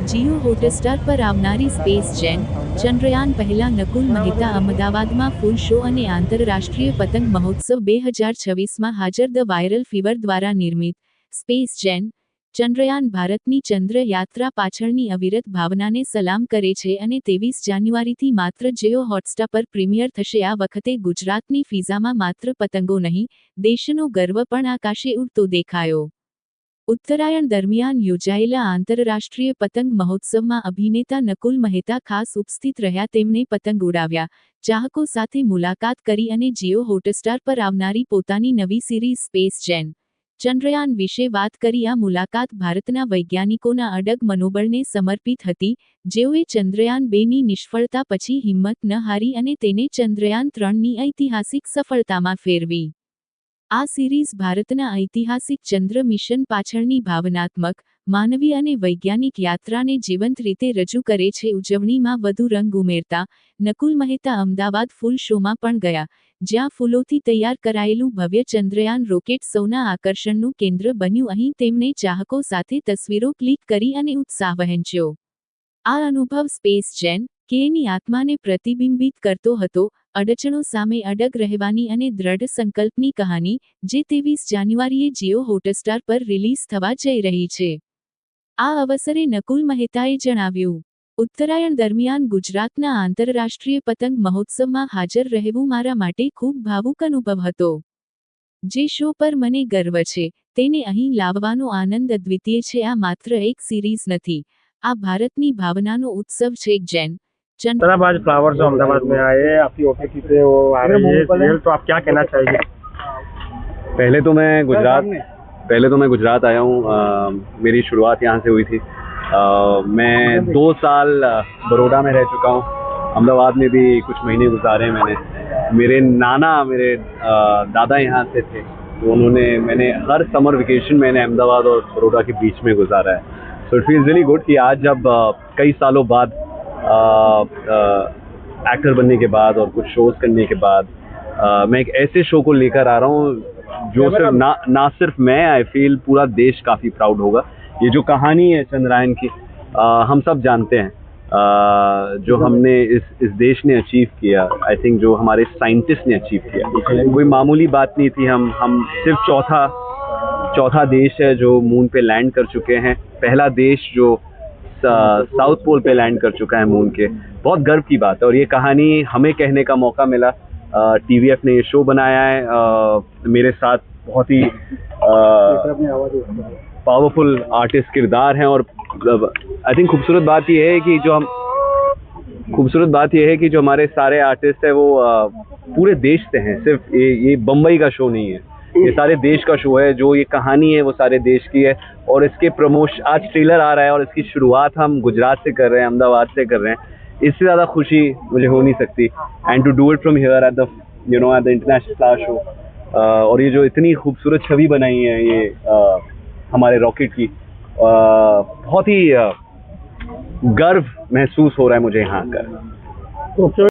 जियो Hotstar पर आवनारी space जेन चंद्रयान पहला नकुल महेता अहमदाबादમાં ફૂલ show અને આંતરરાષ્ટ્રીય પતંગ મહોત્સવ 2026માં હાજર ધ વાયરલ ફીવર દ્વારા નિર્મિત સ્પેસ જેન ચંદ્રયાન ભારતની ચંદ્ર યાત્રા પાછળની અવિરત ભાવનાને સલામ કરે છે અને 23 જાન્યુઆરીથી માત્ર જીઓ હોટસ્ટાર પર પ્રીમિયર થશે। આ વખતે ગુજરાતની ફિઝામાં માત્ર પતંગો નહીં, દેશનો ગર્વ પણ આકાશે ઉડતો દેખાયો। ઉત્તરાયણ દરમિયાન યોજાયેલા આંતરરાષ્ટ્રીય પતંગ મહોત્સવમાં અભિનેતા નકુલ મહેતા ખાસ ઉપસ્થિત રહ્યા। તેમણે પતંગ ઉડાવ્યા, ચાહકો સાથે મુલાકાત કરી અને જીઓ હોટસ્ટાર પર આવનારી પોતાની નવી સિરીઝ સ્પેસ જેન ચંદ્રયાન વિશે વાત કરી। આ મુલાકાત ભારતના વૈજ્ઞાનિકોના અડગ મનોબળને સમર્પિત હતી, જેઓએ ચંદ્રયાન 2ની નિષ્ફળતા પછી હિંમત ન હારી અને તેને ચંદ્રયાન 3ની ઐતિહાસિક સફળતામાં ફેરવી। આ સિરીઝ ભારતના ઐતિહાસિક ચંદ્ર મિશન પાછળની ભાવનાત્મક, માનવી અને વૈજ્ઞાનિક યાત્રાને જીવંત રીતે રજૂ કરે છે। ઉજવણીમાં વધુ રંગ ઉમેરતા નકુલ મહેતા અમદાવાદ ફૂલ શોમાં પણ ગયા, જ્યાં ફૂલોથી તૈયાર કરાયેલું ભવ્ય ચંદ્રયાન રોકેટ સૌના આકર્ષણનું કેન્દ્ર બન્યું। અહીં તેમણે ચાહકો સાથે તસવીરો ક્લિક કરી અને ઉત્સાહ વહેંચ્યો। આ અનુભવ સ્પેસ જેન કેની આત્માને પ્રતિબિંબિત કરતો હતો, અડચણો સામે અડગ રહેવાની અને દ્રઢ સંકલ્પની કહાની, જે 23 જાન્યુઆરીએ જીઓ હોટસ્ટાર પર રિલીઝ થવા જઈ રહી છે। આ અવસરે નકુલ મહેતાએ જણાવ્યું, ઉત્તરાયણ દરમિયાન ગુજરાતના આંતરરાષ્ટ્રીય પતંગ મહોત્સવમાં હાજર રહેવું મારા માટે ખૂબ ભાવુક અનુભવ હતો। જે શો પર મને ગર્વ છે, તેને અહીં લાવવાનો આનંદ અદ્વિતીય છે। આ માત્ર એક સિરીઝ નથી, આ ભારતની भावनाનો उत्सव છે। जेन सर, आप आज फ्लावर शो अहमदाबाद में आए, आपकी ओटीटी पे वो आ रही है सीरियल, तो आप क्या कहना चाहिए? पहले तो मैं गुजरात आया हूँ। मेरी शुरुआत यहाँ से हुई थी। मैं 2 साल बड़ौदा में रह चुका हूँ। अहमदाबाद में भी कुछ महीने गुजारे हैं मैंने। मेरे दादा यहाँ से थे, तो मैंने हर समर वेकेशन मैंने अहमदाबाद और बड़ौदा के बीच में गुजारा है। So it feels really good कि आज जब कई सालों बाद एक्टर बनने के बाद और कुछ शोज करने के बाद मैं एक ऐसे शो को लेकर आ रहा हूँ जो सिर्फ ना सिर्फ मैं, आई फील पूरा देश काफ़ी प्राउड होगा। ये जो कहानी है चंद्रयान की, हम सब जानते हैं जो हमने इस देश ने अचीव किया, आई थिंक जो हमारे साइंटिस्ट ने अचीव किया, कोई मामूली बात नहीं थी। हम सिर्फ चौथा देश है जो मून पे लैंड कर चुके हैं, पहला देश जो साउथ पोल पे लैंड कर चुका है मून के। बहुत गर्व की बात है और ये कहानी हमें कहने का मौका मिला। टीवीएफ ने ये शो बनाया है, मेरे साथ बहुत ही पावरफुल आर्टिस्ट किरदार हैं और आई थिंक खूबसूरत बात ये है कि जो हमारे सारे आर्टिस्ट हैं वो पूरे देश से हैं। सिर्फ ये बम्बई का शो नहीं है, ये सारे देश का शो है। जो ये कहानी है वो सारे देश की है और इसके प्रमोशन, आज ट्रेलर आ रहा है और इसकी शुरुआत हम गुजरात से कर रहे हैं, अहमदाबाद से कर रहे हैं। इससे ज़्यादा खुशी मुझे हो नहीं सकती। And to do it from here at the international flower show, और ये जो इतनी खूबसूरत छवि बनाई है ये हमारे रॉकेट की, बहुत ही गर्व महसूस हो रहा है मुझे यहाँ आकर।